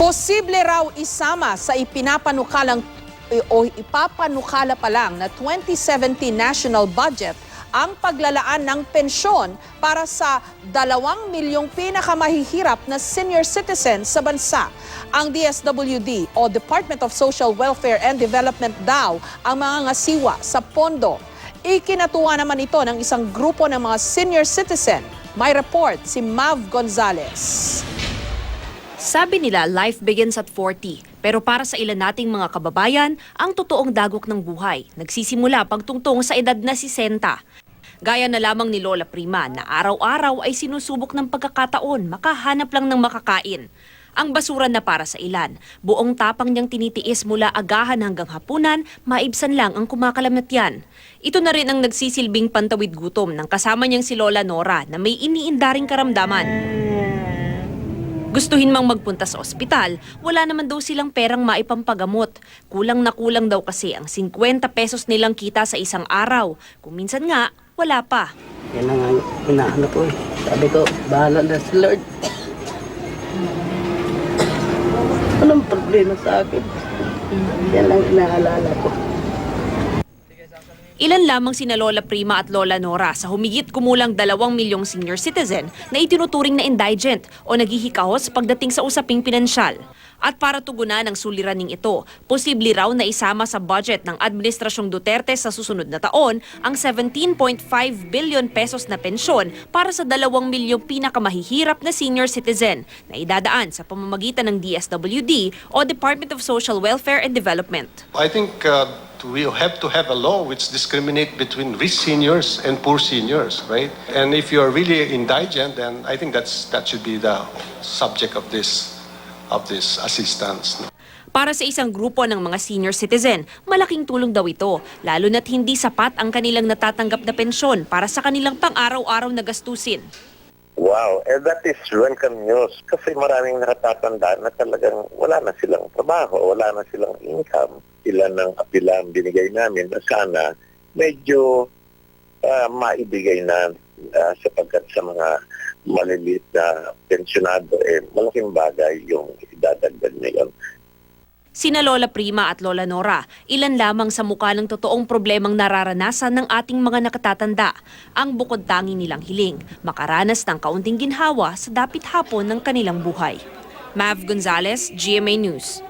Posible raw isama sa ipapanukala pa lang na 2017 national budget ang paglalaan ng pensyon para sa 2 milyong pinakamahihirap na senior citizens sa bansa. Ang DSWD o Department of Social Welfare and Development daw ang mga ngasiwa sa pondo. Ikinatuwa naman ito ng isang grupo ng mga senior citizen. May report si Mav Gonzalez. Sabi nila, life begins at 40. Pero para sa ilan nating mga kababayan, ang totoong dagok ng buhay nagsisimula pagtungtong sa edad na 60. Gaya na lamang ni Lola Prima na araw-araw ay sinusubok ng pagkakataon makahanap lang ng makakain. Ang basura na para sa ilan, buong tapang niyang tinitiis mula agahan hanggang hapunan, maibsan lang ang kumakalamnat yan. Ito na rin ang nagsisilbing pantawid gutom ng kasama niyang si Lola Nora na may iniindaring karamdaman. Gustuhin mang magpunta sa ospital, wala naman daw silang perang maipampagamot. Kulang na kulang daw kasi ang 50 pesos nilang kita sa isang araw. Kung minsan nga, wala pa. Yan ang inaano ko eh. Sabi ko, bahala na si Lord. Anong problema sa akin? Yan ang inaalala ko. Ilan lamang sina Lola Prima at Lola Nora sa humigit kumulang 2 milyong senior citizen na itinuturing na indigent o naghihikahos pagdating sa usaping pinansyal. At para tugunan ang suliraning ito, posible raw na isama sa budget ng Administrasyong Duterte sa susunod na taon ang 17.5 billion pesos na pensyon para sa 2 milyong pinakamahihirap na senior citizen na idadaan sa pamamagitan ng DSWD o Department of Social Welfare and Development. I think we have to have a law which discriminate between rich seniors and poor seniors, right? And if you are really indigent, then I think that should be the subject of this assistance. Para sa isang grupo ng mga senior citizen, malaking tulong daw ito, lalo na't hindi sapat ang kanilang natatanggap na pensyon para sa kanilang pang-araw-araw na gastusin. Wow, that is welcome news kasi maraming nakatatanda na talagang wala na silang trabaho, wala na silang income. Ilan ng apila ang binigay namin na sana medyo maibigay na sapagkat sa mga maliliit na pensyonado, malaking bagay yung idadagdag ngayon. Sina Lola Prima at Lola Nora, ilan lamang sa mukha ng totoong problemang nararanasan ng ating mga nakatatanda. Ang bukod tangi nilang hiling, makaranas ng kaunting ginhawa sa dapit hapon ng kanilang buhay. Mav Gonzalez, GMA News.